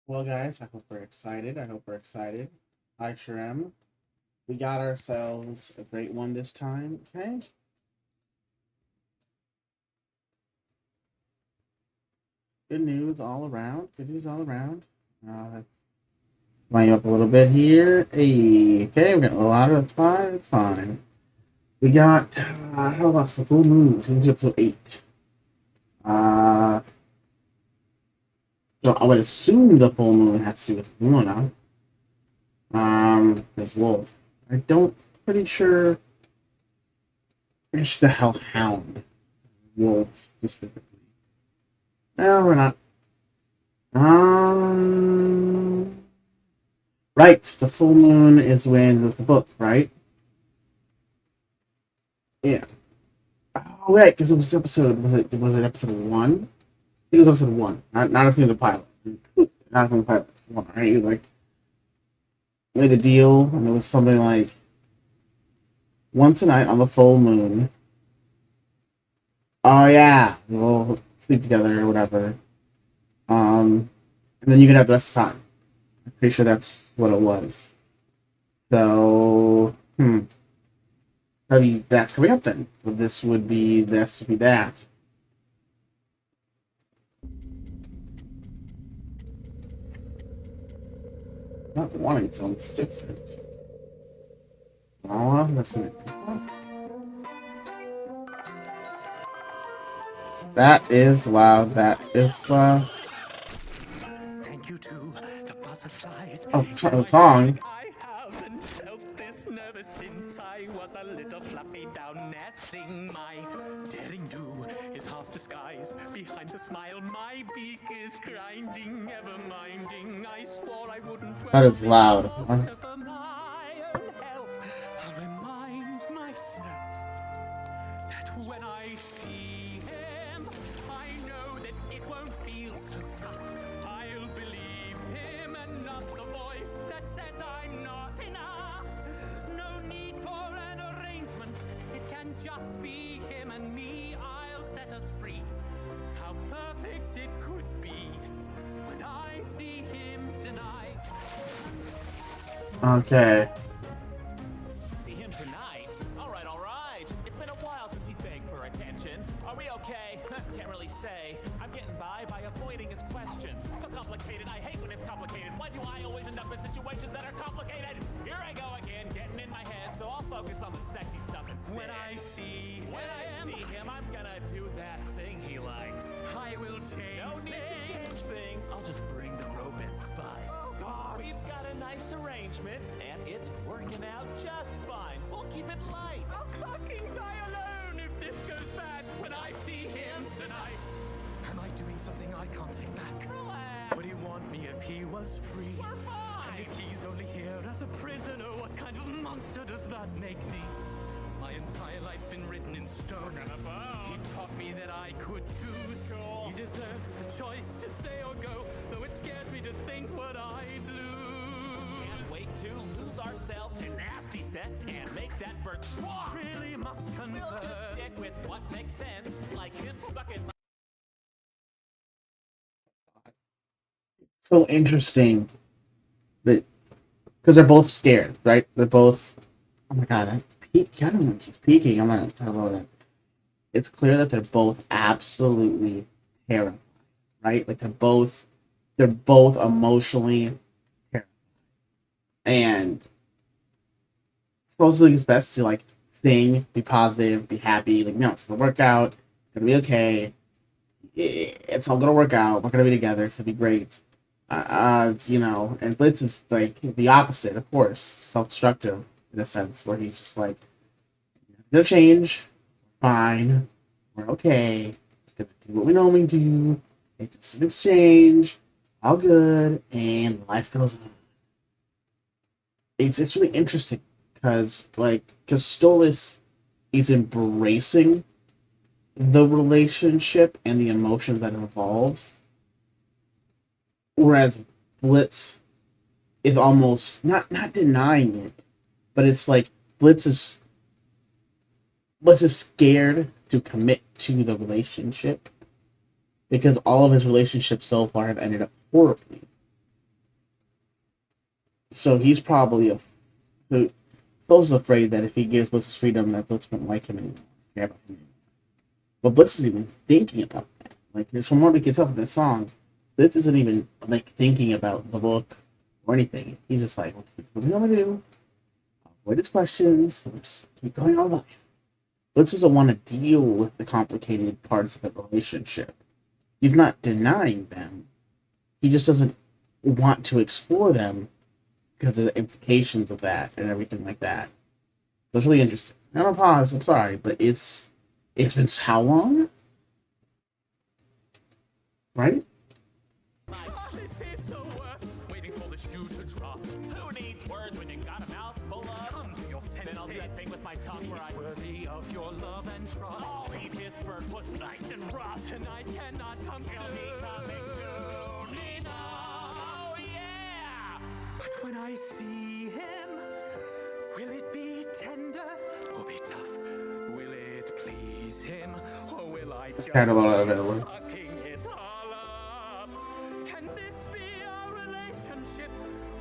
Well, guys, I hope we're excited. I hope we're excited. I sure am. We got ourselves a great one this time. Okay. Good news all around. Good news all around. Let's line up a little bit here. Hey, okay, we're getting a lot of it's fine. It's fine. We got, how about the full moon? It's episode 8. Uh, so I would assume the full moon has to do with Luna. As Wolf. I don't, pretty sure it's the Hellhound. Wolf specifically. No, we're not. Um, right. The full moon is when with the book, right? Yeah. Oh, right, because it was episode. Was it episode 1? I think it was episode 1. Not from the pilot. Not from the pilot. One, right? You like made a deal, and it was something like once a night on the full moon. Oh yeah, we'll sleep together or whatever. And then you can have the rest of the time. I'm pretty sure that's what it was. So, maybe that's coming up then. So this would be that. Not wanting sounds different. Oh, that's it. That is loud. That is loud. Thank you to the butterflies. Oh, the song. I haven't felt this nervous since I was a little fluffy down nesting. My daring do is half disguised behind the smile. My beak is grinding, ever minding. I swore I wouldn't. That is loud. For my own health, I'll remind myself that when I see him, I know that it won't feel so tough. I'll believe him and not the voice that says I'm not enough. No need for an arrangement, it can just be him and me. I'll set us free. How perfect it could be when I see him tonight. Okay. See him tonight? All right, all right. It's been a while since he begged for attention. Are we okay? Can't really say. I'm getting by avoiding his questions. So complicated. I hate when it's complicated. Why do I always end up in situations that are complicated? Here I go again, getting in my head. So I'll focus on the sexy stuff instead. When I see him, I'm gonna do that thing he likes. I will change. No need to change things. I'll just bring the rope and spikes. Oh God. We've got a nice arrangement, and it's working out just fine. We'll keep it light. I'll fucking die alone if this goes bad when I see him tonight. Am I doing something I can't take back? Relax. Would he want me if he was free? We're fine. And if he's only here as a prisoner, what kind of monster does that make me? My entire life's been written in stone. He taught me that I could choose. He deserves the choice to stay or go, though it scares me to think what I'd lose. Can't wait to lose ourselves in nasty sex and make that bird squawk. Really must converse. We'll just stick with what makes sense, like him sucking my... So interesting that because they're both scared, right? They're both. Oh my god! I don't know if he's peeking. I'm gonna try to lower that. It's clear that they're both absolutely terrified, right? Like they're both emotionally terrified, and supposedly it's best to like sing, be positive, be happy. Like no, it's gonna work out. It's gonna be okay. It's all gonna work out. We're gonna be together. It's gonna be great. And Blitz is like the opposite, of course, self-destructive in a sense, where he's just like, "No change, fine, we're okay, just gonna do what we normally do, make this an exchange, all good, and life goes on." It's really interesting because Stolas is embracing the relationship and the emotions that it involves, whereas Blitz is almost not denying it, but it's like Blitz is scared to commit to the relationship because all of his relationships so far have ended up horribly. So he's probably so Flo's afraid that if he gives Blitz his freedom, that Blitz won't like him anymore, care about him anymore. But Blitz isn't even thinking about that. Like, from what we can tell from this song, Blitz isn't even like thinking about the book or anything. He's just like, what are we gonna do? Avoid his questions. Let's keep going on life. Blitz doesn't want to deal with the complicated parts of the relationship. He's not denying them. He just doesn't want to explore them because of the implications of that and everything like that. So it's really interesting. I don't pause. I'm sorry, but it's been how long, right? This is the worst. Waiting for the shoe to drop. Who needs words when you got a mouth full of? Come to your senses. Then I'll do that thing with my tongue where I worthy of your love and trust. Oh, his bird was nice and rough. Tonight cannot come soon. Coming soon. Oh yeah. But when I see him, will it be tender or be tough? Will it please him or will I just Kind of all of it. fucking it all up? Can this be a relationship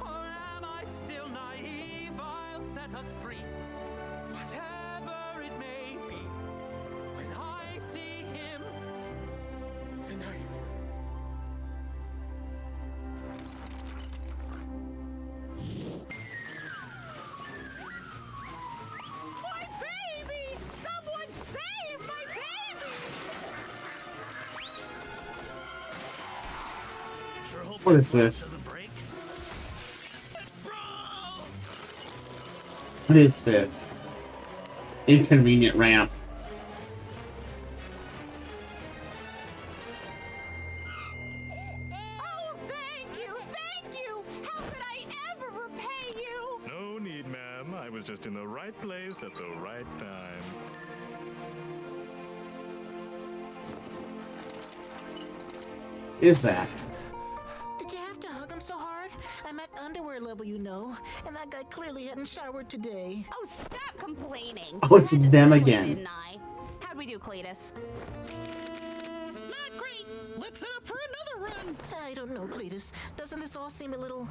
or am I still naive? I'll set us free. Whatever it may be, when I see him tonight. My baby! Someone save my baby! Sure hope What is this? doesn't break. What is this? Inconvenient ramp. Oh, thank you, thank you! How could I ever repay you? No need, ma'am. I was just in the right place at the right time. Is that? Did you have to hug him so hard? I'm at underwear level, you know, and that guy clearly hadn't showered today. Oh, stop complaining. Oh, it's I had to them steal it, again. Didn't I? How'd we do, Cletus? Not great. Let's set up for another run. I don't know, Cletus. Doesn't this all seem a little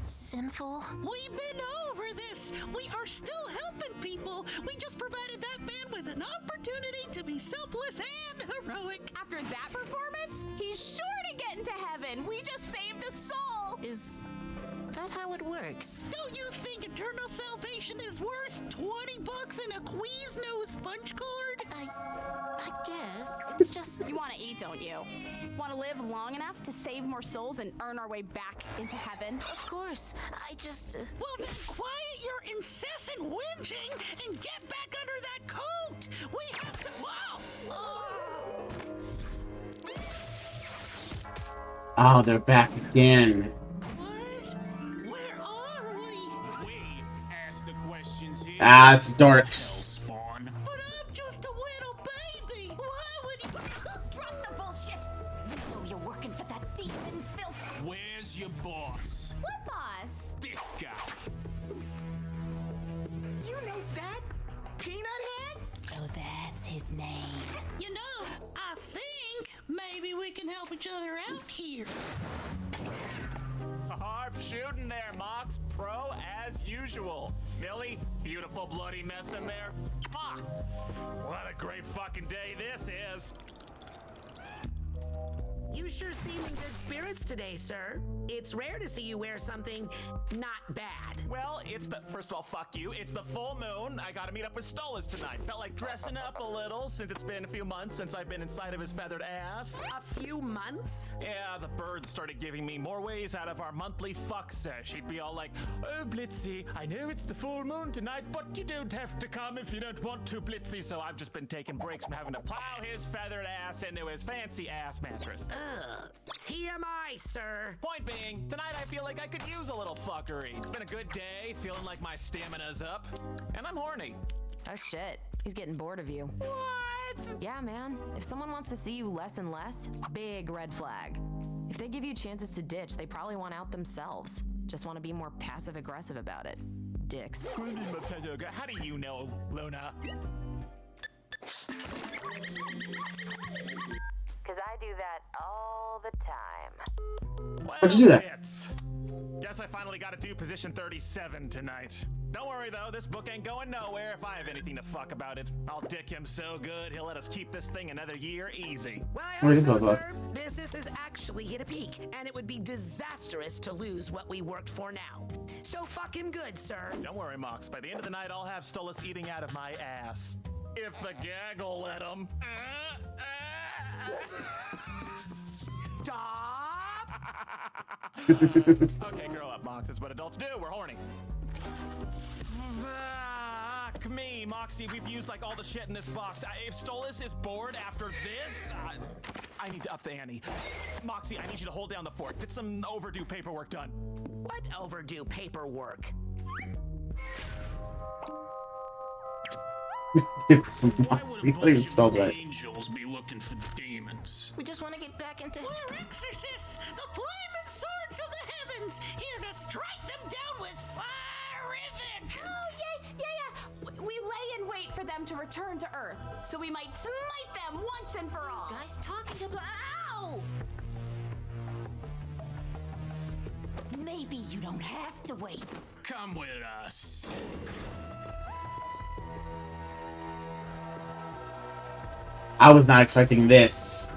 sinful? We've been over this. We are still helping people. We just provided that man with an opportunity to be selfless and heroic. After that performance, he's sure to get into heaven. We just saved a soul. Is that how it works? Don't you think eternal salvation is worth $20 and a Quiznos sponge card? I guess. It's just... You want to eat, don't you? Want to live long enough to save more souls and earn our way back into heaven? Of course. I just... Well, then quiet your incessant whinging and get back under that coat. We have to... Wow! Oh, they're back again. What? Where are we? We ask the questions here. Ah, it's dorks. Spawn. But I'm just a little baby. Why would you... Drop the bullshit. You know you're working for that demon filth. Where's your boss? What boss? This guy. You know that? Peanut Head? So that's his name. You know, I think maybe we can help each other out here. Harp shooting there, Mox. Pro as usual. Millie, beautiful bloody mess in there. Fuck. What a great fucking day this is. You sure seem in good spirits today, sir. It's rare to see you wear something not bad. Well, first of all, fuck you. It's the full moon. I gotta meet up with Stolas tonight. Felt like dressing up a little since it's been a few months since I've been inside of his feathered ass. A few months? Yeah, the birds started giving me more ways out of our monthly fuck sesh. He'd be all like, oh, Blitzy, I know it's the full moon tonight, but you don't have to come if you don't want to, Blitzy. So I've just been taking breaks from having to plow his feathered ass into his fancy ass mattress. TMI, sir. Point being, tonight I feel like I could use a little fuckery. It's been a good day, feeling like my stamina's up, and I'm horny. Oh shit, he's getting bored of you. What? Yeah, man. If someone wants to see you less and less, big red flag. If they give you chances to ditch, they probably want out themselves. Just want to be more passive-aggressive about it. Dicks. How do you know, Luna? Because I do that all the time. Well, Why'd you do that? tits. Guess I finally got to do position 37 tonight. Don't worry though, this book ain't going nowhere if I have anything to fuck about it. I'll dick him so good, he'll let us keep this thing another year easy. Well, I What hope is so, that about? sir. Business has actually hit a peak, and it would be disastrous to lose what we worked for now. So fuck him good, sir. Don't worry, Mox. By the end of the night, I'll have Stolas eating out of my ass. If the gag will let him. Stop! Okay, grow up, Mox. It's what adults do. We're horny. Fuck me, Moxie. We've used like all the shit in this box. If Stolas is bored after this, I need to up the ante. Moxie, I need you to hold down the fort. Get some overdue paperwork done. What overdue paperwork? Why would a He couldn't even bunch spell of right. angels be looking for demons? We just want to get back into. We're exorcists, the flaming swords of the heavens, here to strike them down with fiery vengeance. Oh, yeah. We lay in wait for them to return to Earth, so we might smite them once and for all. Guys talking about. Ow! Maybe you don't have to wait. Come with us. I was not expecting this.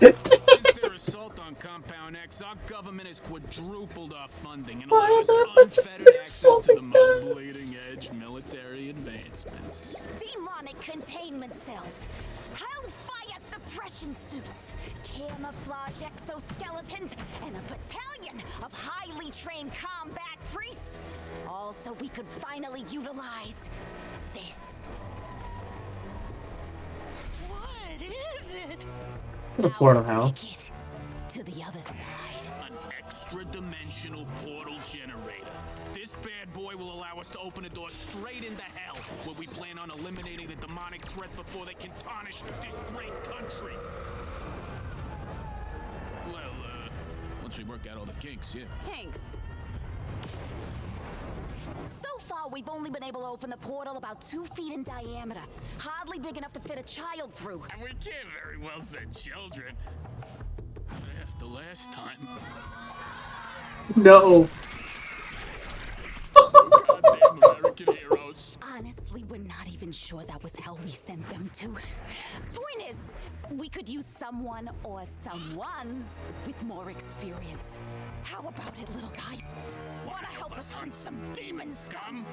Since their assault on Compound X, our government has quadrupled our funding and allows unfettered access to the most bleeding-edge military advancements. Demonic containment cells, hellfire suppression suits, camouflage exoskeletons, and a battalion of highly trained combat priests. All so we could finally utilize this. What is it? The portal hell. Ticket to the other side. An extra-dimensional portal generator. This bad boy will allow us to open a door straight into hell, where we plan on eliminating the demonic threat before they can tarnish this great country. Well, once we work out all the kinks, yeah. Thanks. So far, we've only been able to open the portal about 2 feet in diameter. Hardly big enough to fit a child through. And we can't very well send children. After last time. No. Goddamn American heroes. Honestly, we're not even sure that was hell we sent them to. Point is, we could use someone or someones with more experience. How about it, little guys? Wanna help us hunt some demon scum?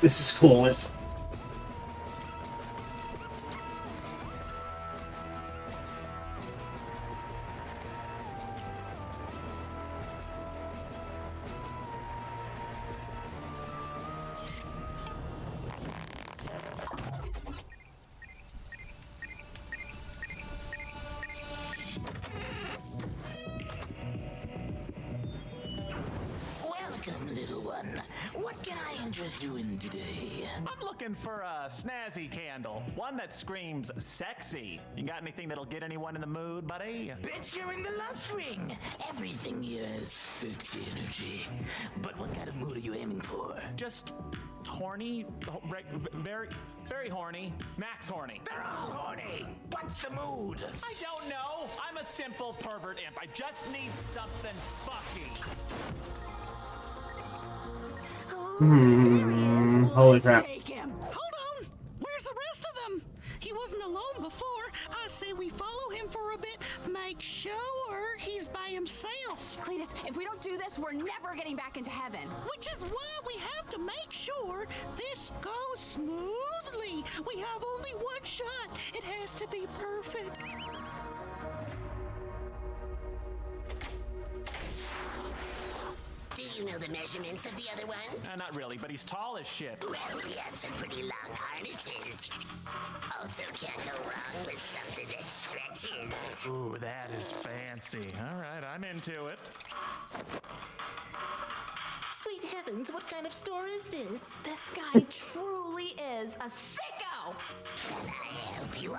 This is coolest. Welcome, little one. What can I interest you in today? I'm looking for a snazzy candle. One that screams sexy. You got anything that'll get anyone in the mood, buddy? Bet you're in the lust ring. Everything here has sexy energy. But what kind of mood are you aiming for? Just horny, very, very horny, max horny. They're all horny. What's the mood? I don't know. I'm a simple pervert imp. I just need something fucky. Holy crap. Take him. Hold on! Where's the rest of them? He wasn't alone before. I say we follow him for a bit, make sure he's by himself. Cletus, if we don't do this, we're never getting back into heaven. Which is why we have to make sure this goes smoothly. We have only one shot. It has to be perfect. Do you know the measurements of the other one? Not really, but he's tall as shit. Well, we have some pretty long harnesses. Also can't go wrong with something that stretches. Ooh, that is fancy. All right, I'm into it. Sweet heavens, what kind of store is this? This guy truly is a sicko! Can I help you all?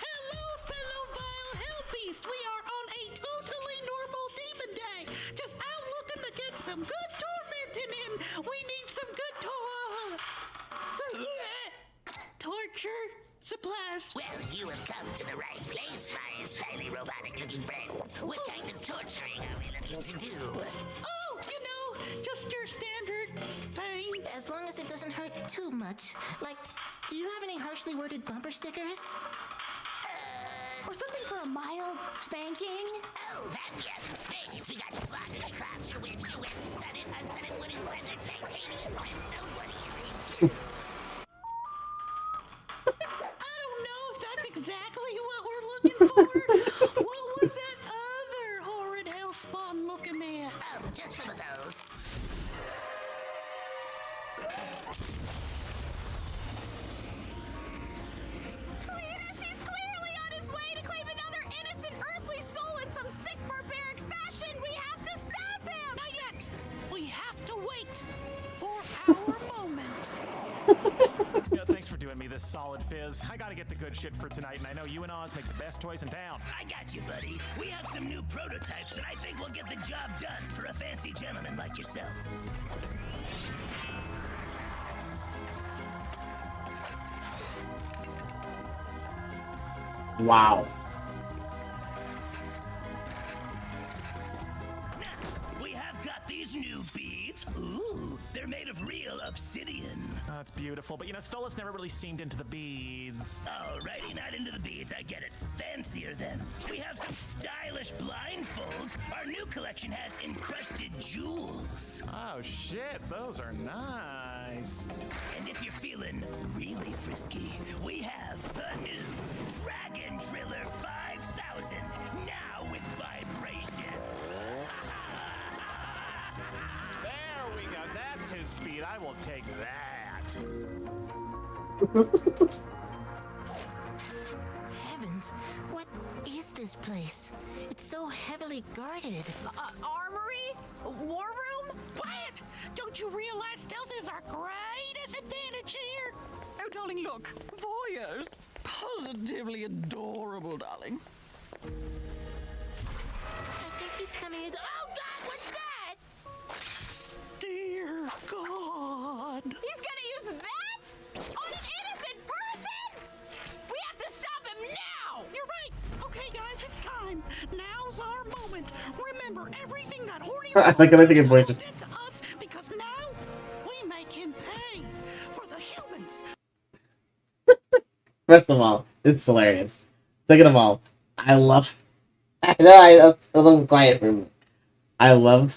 Hello, fellow vile hell beast. We are on a totally normal demon day. Just out looking to get some good tormenting in. We need some good torture supplies. Well, you have come to the right place, my slightly robotic-looking friend. What kind of torturing are we looking to do? Oh, just your standard pain. As long as it doesn't hurt too much. Like, do you have any harshly worded bumper stickers? Or something for a mild spanking? Oh, that yes, spades. We got your blockers, your crops, your whips, your whips, studded, unstudded wooden leather, titanium, brimstone. What are you into? I don't know if that's exactly what we're looking for. What was that other horrid hellspawn looking at? Oh, just some of those. Cletus, he's clearly on his way to claim another innocent earthly soul in some sick barbaric fashion! We have to stop him! Not yet. We have to wait for our moment. Thanks for doing me this solid, Fizz. I gotta get the good shit for tonight, and I know you and Oz make the best toys in town. I got you, buddy. We have some new prototypes that I think will get the job done for a fancy gentleman like yourself. Wow. Now, we have got these new beads. Ooh, they're made of real obsidian. Oh, that's beautiful, but Stolas never really seemed into the beads. Alrighty, not into the beads, I get it. Fancier then. We have some stylish blindfolds. Our new collection has encrusted jewels. Oh shit, those are nice. And if you're feeling really frisky, we have the new Dragon Driller 5000, now with vibration. There we go, that's his speed. I will take that. Heavens, what is this place? It's so heavily guarded. Armory? War room? Quiet! Don't you realize stealth is our greatest advantage here? Oh, darling, look. Voyeurs. Positively adorable, darling. I think he's coming in. Oh, God, what's that? Dear God. He's gonna use that? On an innocent person? We have to stop him now! You're right. Okay, guys, it's time. Now's our moment. Remember everything that horny I like his voice. did to us, because now we make him pay for the humans. First of all, it's hilarious. Second of all, I love. I know I was a little quiet for a minute. I loved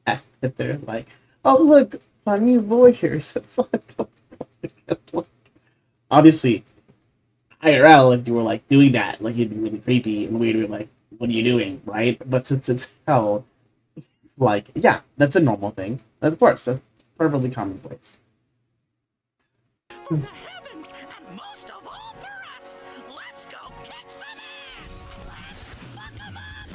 that they're like, oh look, my new voyeurs. It's like, obviously, IRL, if you were like doing that, like you'd be really creepy and weird. Be like, what are you doing, right? But since it's hell, it's like, yeah, that's a normal thing. Of course, that's perfectly commonplace. For the heavens, and most of all for us, let's go kick some ass! Let's fuck 'em up!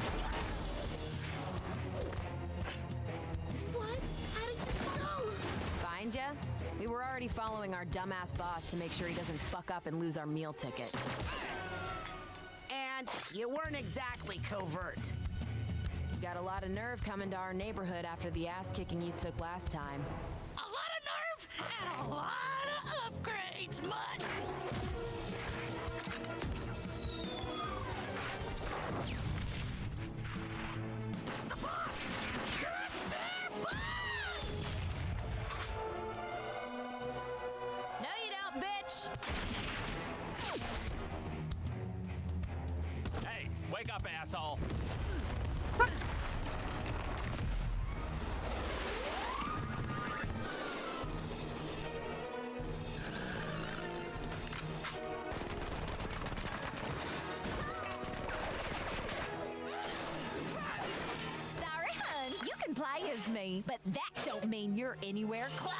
What? How did you know? Find ya? We were already following our dumbass boss to make sure he doesn't fuck up and lose our meal ticket. And you weren't exactly covert. You got a lot of nerve coming to our neighborhood after the ass kicking you took last time. A lot of nerve and a lot of upgrades, mud! The boss! Get there, boss! No, you don't, bitch! Hey, wake up, asshole. Sorry, hun. You can play as me, but that don't mean you're anywhere close.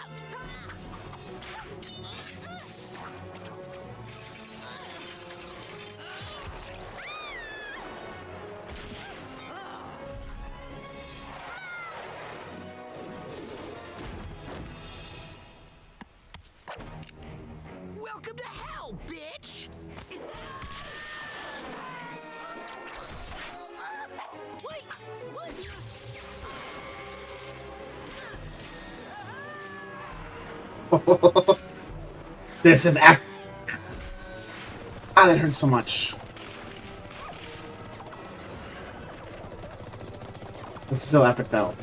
This is act. Ah, that hurts so much. It's still epic though.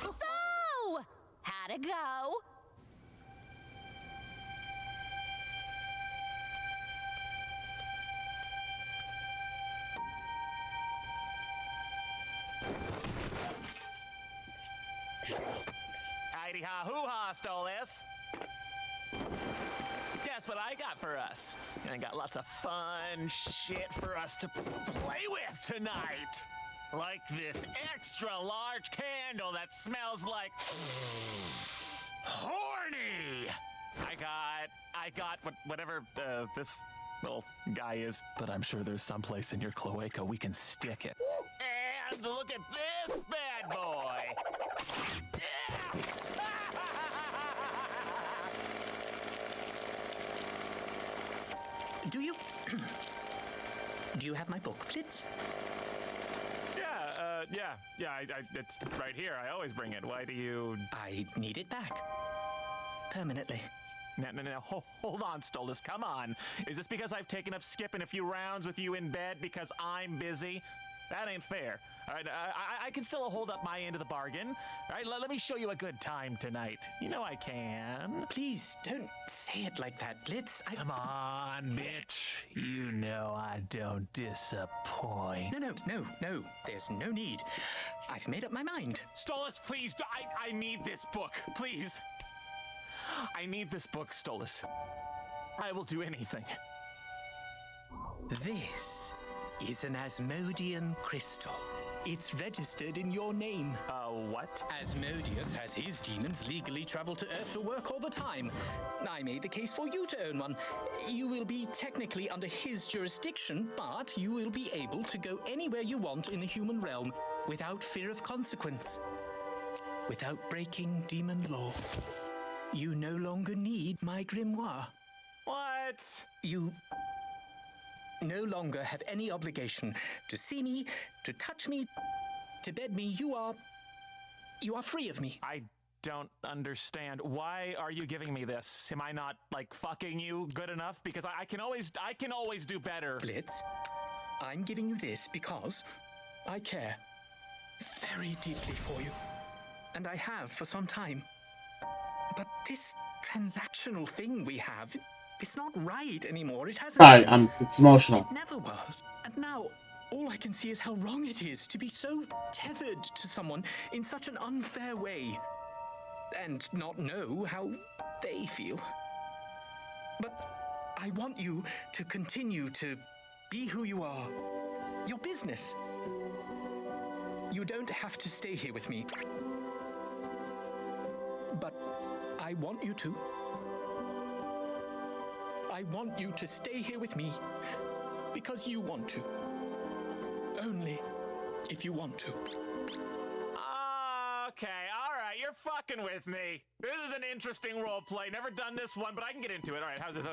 So, how'd it go? Heidi ha hoo ha, Stolas. Guess what I got for us? I got lots of fun shit for us to play with tonight. Like this extra large candle that smells like horny. I got whatever this little guy is, but I'm sure there's someplace in your cloaca we can stick it. And look at this bad boy. Do you... Do you have my book, Blitz? Yeah, it's right here. I always bring it. Why do you... I need it back. Permanently. No. Hold on, Stolas. Come on. Is this because I've taken up skipping a few rounds with you in bed because I'm busy? That ain't fair. All right, I can still hold up my end of the bargain. All right, let me show you a good time tonight. You know I can. Please, don't say it like that, Blitz. Come on, bitch. You know I don't disappoint. No. There's no need. I've made up my mind. Stolas, please. I need this book. Please. I need this book, Stolas. I will do anything. This is an Asmodean crystal. It's registered in your name. What? Asmodeus has his demons legally travel to Earth for work all the time. I made the case for you to own one. You will be technically under his jurisdiction, but you will be able to go anywhere you want in the human realm without fear of consequence. Without breaking demon law. You no longer need my grimoire. What? You no longer have any obligation to see me, to touch me, to bed me. You are free of me. I don't understand. Why are you giving me this? Am I not, like, fucking you good enough? Because I can always do better. Blitz, I'm giving you this because I care very deeply for you. And I have for some time. But this transactional thing we have, it's not right anymore. It hasn't... Sorry, it's emotional. It never was. And now, all I can see is how wrong it is to be so tethered to someone in such an unfair way. And not know how they feel. But I want you to continue to be who you are. Your business. You don't have to stay here with me. But I want you to. I want you to stay here with me because you want to. Only if you want to. Okay, alright, you're fucking with me. This is an interesting role play. Never done this one, but I can get into it. Alright, how's this?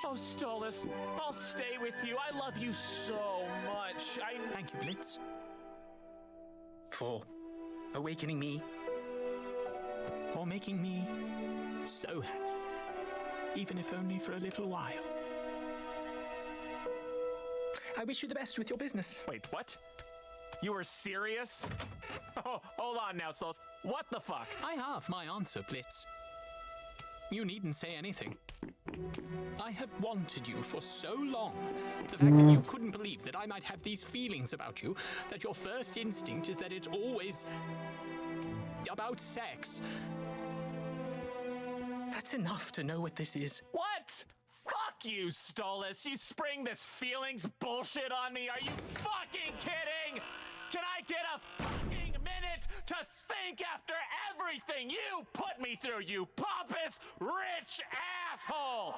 Oh, Stolas, I'll stay with you. I love you so much. Thank you, Blitz. For awakening me. For making me so happy. Even if only for a little while. I wish you the best with your business. Wait, what? You were serious? Oh, hold on now, Stolas. What the fuck? I have my answer, Blitz. You needn't say anything. I have wanted you for so long. The fact that you couldn't believe that I might have these feelings about you, that your first instinct is that it's always about sex. That's It's enough to know what this is. What? Fuck you, Stolas. You spring this feelings bullshit on me. Are you fucking kidding? Can I get a fucking minute to think after everything you put me through, you pompous, rich asshole?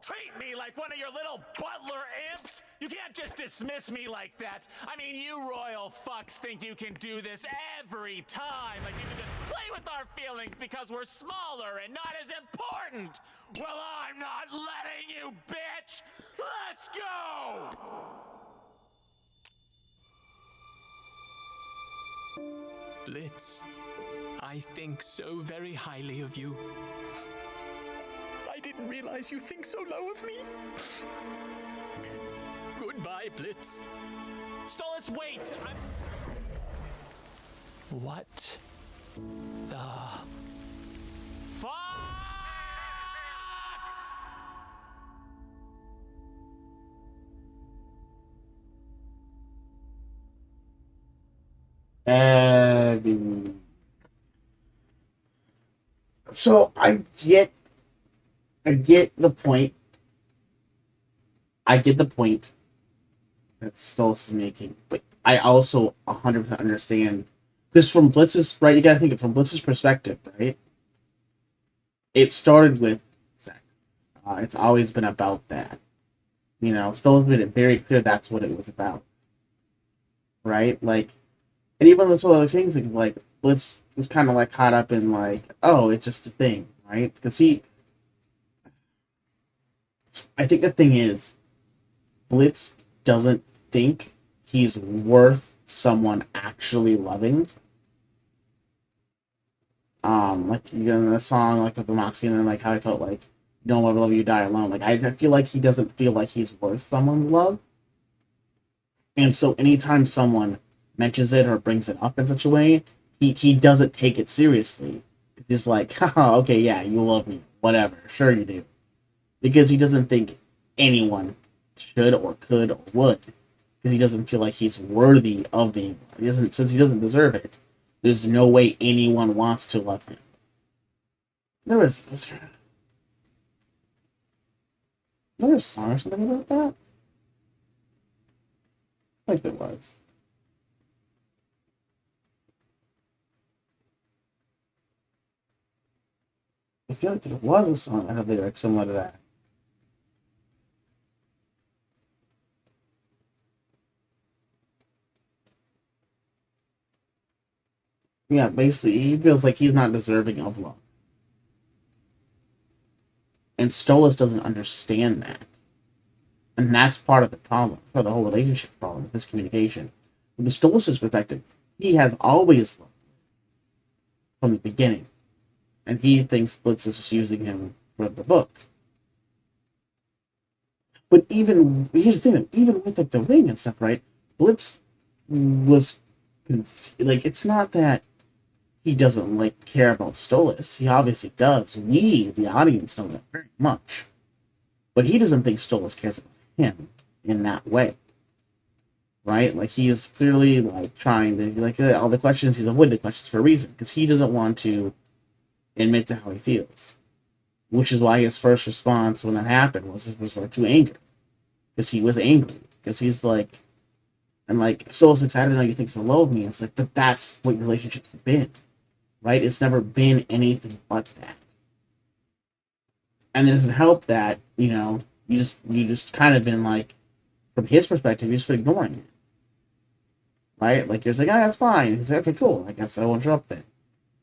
Treat me like one of your little butler imps? You can't just dismiss me like that. I mean, you royal fucks think you can do this every time. Like you can just play with our feelings because we're smaller and not as important. Well, I'm not letting you, bitch! Let's go! Blitz, I think so very highly of you. I didn't realize you think so low of me. Goodbye, Blitz. Stolas, wait! What the... Fuck! So I get the point. I get the point that Stolas is making, but I also 100% understand, because from Blitz's, right, you gotta think of it from Blitz's perspective, right? It started with sex. It's always been about that. You know, Stolas made it very clear that's what it was about. Right? Like, and even with some other things, like, Blitz was kind of like caught up in like, oh, it's just a thing, right? Because I think the thing is, Blitz doesn't think he's worth someone actually loving. Like, you know, in the song, like, with the Moxie, and then, like, how I felt like, you don't ever love you, die alone. Like, I feel like he doesn't feel like he's worth someone's love. And so anytime someone mentions it or brings it up in such a way, he doesn't take it seriously. He's like, haha, okay, yeah, you love me. Whatever. Sure you do. Because he doesn't think anyone should or could or would. Because he doesn't feel like he's worthy of being. Since he doesn't deserve it, there's no way anyone wants to love him. There was a song or something about that? Like there was. I feel like there was a song that had lyrics similar to that. Yeah, basically, he feels like he's not deserving of love. And Stolas doesn't understand that. And that's part of the problem, part of the whole relationship problem, this communication. From Stolas' perspective, he has always loved from the beginning. And he thinks Blitz is just using him for the book. But even, here's the thing, even with like the ring and stuff, right? Blitz was, like, it's not that he doesn't like care about Stolas. He obviously does. We, the audience, know that very much. But he doesn't think Stolas cares about him in that way. Right? Like, he is clearly, like, trying to, like, all the questions, he's avoiding the questions for a reason. Because he doesn't want to admit to how he feels. Which is why his first response when that happened was like, to anger. Because he was angry. Because he's like, and like, Stolas excited now you think so low of me. It's like, but that's what your relationships have been. Right? It's never been anything but that. And it doesn't help that, you know, you just kind of been like, from his perspective, you've just been ignoring it. Right? Like, you're just like, oh, that's fine. He's like, okay, cool. I guess I won't show up then.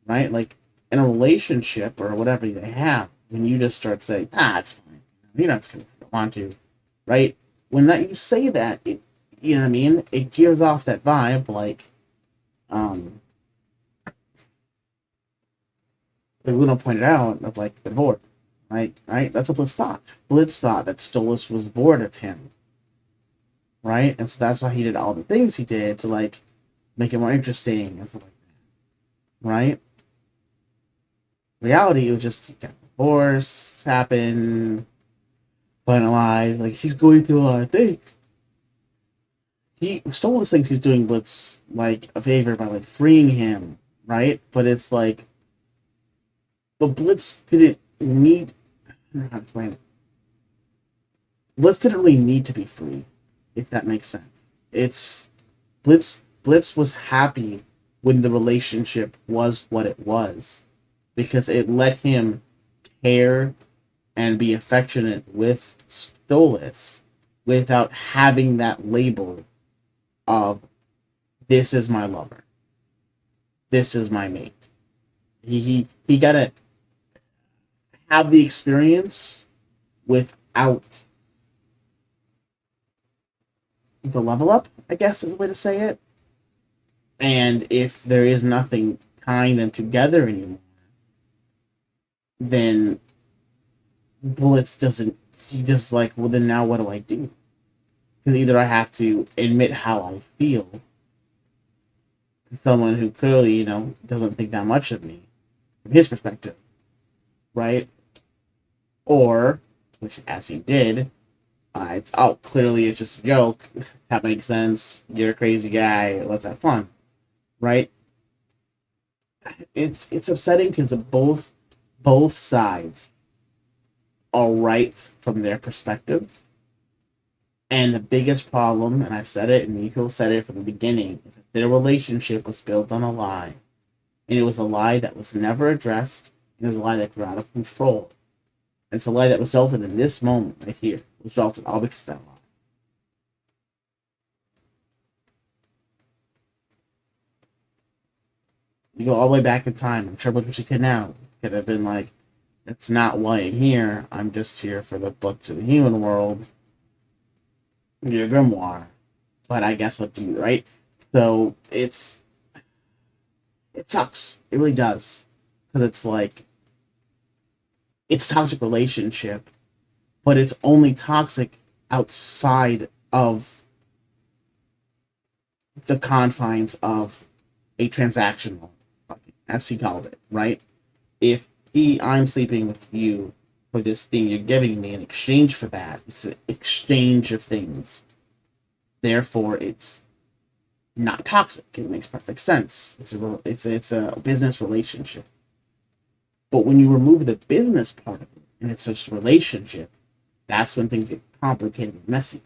Right? Like, in a relationship or whatever they have, when you just start saying, it's fine. You're not going to want to. Right? When that you say that, it, you know what I mean? It gives off that vibe, like Luna pointed out, of like, they're bored. Right? That's what Blitz thought. Blitz thought that Stolas was bored of him. Right? And so that's why he did all the things he did to, like, make it more interesting and stuff like that. Right? Reality, it was just, divorce happened, finalized, like, he's going through a lot of things. Stolas thinks he's doing Blitz, like, a favor by, like, freeing him, right? But it's like, but Blitz didn't need, I don't know how to explain it. Blitz didn't really need to be free, if that makes sense. It's Blitz was happy when the relationship was what it was, because it let him care and be affectionate with Stolas without having that label of this is my lover, this is my mate. He gotta have the experience without the level up, I guess is the way to say it. And if there is nothing tying them together anymore, then Blitz doesn't. He just like, well, then now what do I do? Because either I have to admit how I feel to someone who clearly, doesn't think that much of me from his perspective, right? Or, which as he did, clearly it's just a joke. That makes sense. You're a crazy guy. Let's have fun, right? It's upsetting because both sides are right from their perspective. And the biggest problem, and I've said it, and Nico said it from the beginning, is that their relationship was built on a lie. And it was a lie that was never addressed, and it was a lie that grew out of control. And it's a lie that resulted in this moment right here. It resulted all because of that lie. You go all the way back in time, I'm sure what you could now could have been like, that's not why I'm here. I'm just here for the book to the human world. Your grimoire. But I guess what do you, right? So it sucks. It really does. Because it's like, it's a toxic relationship, but it's only toxic outside of the confines of a transactional, as he called it, right? If I'm sleeping with you for this thing you're giving me in exchange for that, it's an exchange of things. Therefore, it's not toxic. It makes perfect sense. It's a business relationship. But when you remove the business part of it, and it's just a relationship, that's when things get complicated and messy.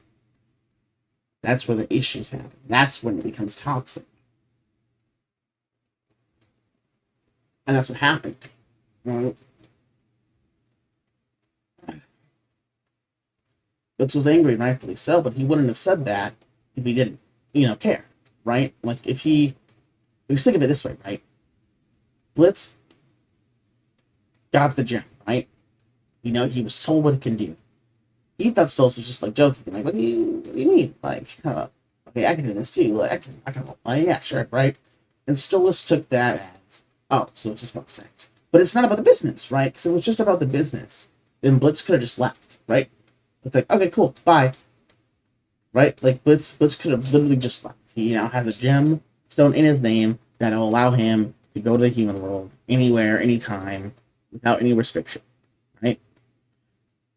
That's where the issues happen. That's when it becomes toxic. And that's what happened. Right? Blitz was angry, and rightfully so, but he wouldn't have said that if he didn't, care, right? Like, let's think of it this way, right? Blitz got the gem, right? He was told what it can do. He thought Stolas was just, like, joking, like, what do you mean? Like, okay, I can do this too. Like, I can, yeah, sure, right? And Stolas took that as, oh, so it's just about sex. But it's not about the business, right? Because if it was just about the business, then Blitz could have just left, right? It's like, okay, cool, bye. Right? Like, Blitz could have literally just left. He now has a gem stone in his name that will allow him to go to the human world anywhere, anytime, without any restriction, right?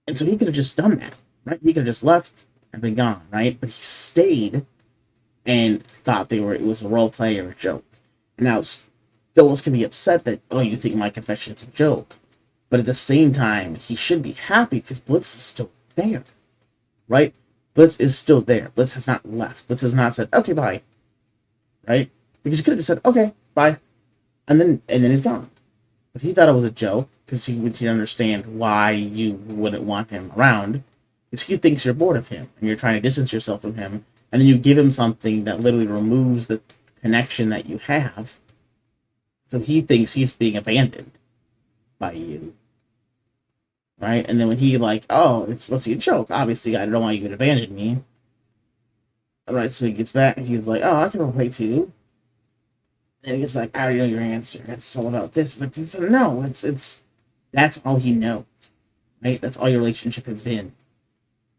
And so he could have just done that, right? He could have just left and been gone, right? But he stayed and thought it was a role play or a joke. And now Stolas can be upset that, oh, you think my confession is a joke. But at the same time, he should be happy because Blitz is still there, right? Blitz is still there. Blitz has not left. Blitz has not said, okay, bye, right? Because he could have just said, okay, bye, and then he's gone. But he thought it was a joke because he didn't understand why you wouldn't want him around. Because he thinks you're bored of him and you're trying to distance yourself from him, and then you give him something that literally removes the connection that you have. So he thinks he's being abandoned by you. Right? And then when he oh, it's supposed to be a joke. Obviously, I don't want you to abandon me. Alright, so he gets back and he's like, oh, I can play too. And he's like, I already know your answer. It's all about this. It's like, no, it's that's all he knows. Right? That's all your relationship has been.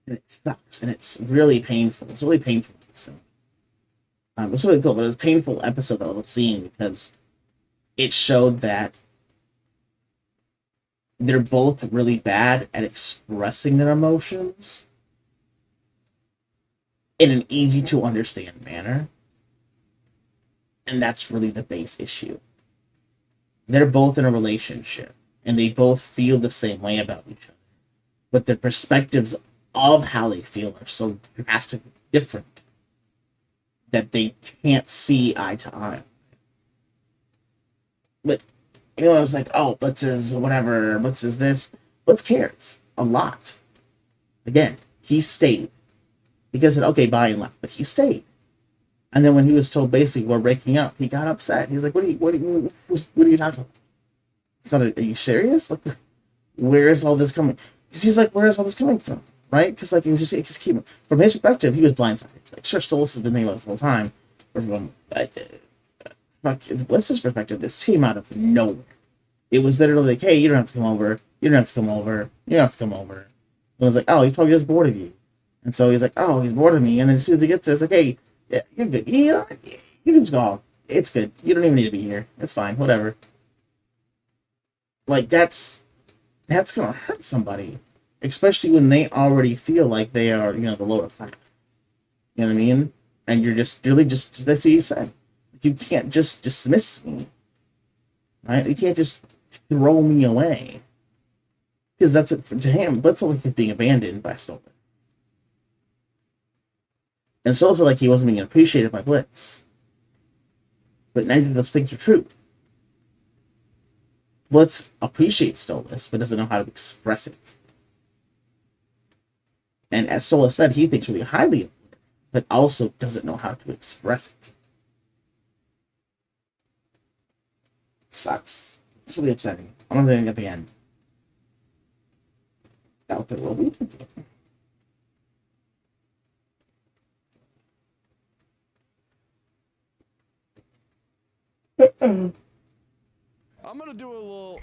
And it sucks. And it's really painful. It's really painful. So it's really cool, but it was a painful episode that I was seeing because it showed that they're both really bad at expressing their emotions in an easy to understand manner. And that's really the base issue. They're both in a relationship. and they both feel the same way about each other, but their perspectives of how they feel are so drastically different that they can't see eye to eye. But I was like, oh, Blitz is whatever, Blitz is this. Blitz cares a lot. Again, he stayed. Because said, okay, bye, and left, but he stayed. And then when he was told basically we're breaking up, he got upset. He's like, what are you talking about? It's not, are you serious? Like, where is all this coming? Because he's like, where is all this coming from? Right? Because like it just keep from his perspective, he was blindsided. Like, sure, Stolas has been thinking about this the whole time, but from Blitz's perspective, this came out of nowhere. It was literally like, hey, you don't have to come over. You don't have to come over. You don't have to come over. And I was like, oh, he's probably just bored of you. And so he's like, oh, he's bored of me. And then as soon as he gets there, it's like, hey, yeah, you're good. You can just go home. It's good. You don't even need to be here. It's fine. Whatever. Like, that's going to hurt somebody. Especially when they already feel like they are, the lower class. You know what I mean? And you're really just, that's what you said. You can't just dismiss me. Right? You can't just throw me away. Because that's it to him. That's only being abandoned by Stolas. And it's also like he wasn't being appreciated by Blitz. But neither of those things are true. Blitz appreciates Stolas, but doesn't know how to express it. And as Stolas said, he thinks really highly of Blitz, but also doesn't know how to express it. It sucks. It's really upsetting. I'm not going to get the end. Doubt there will be. I'm gonna do a little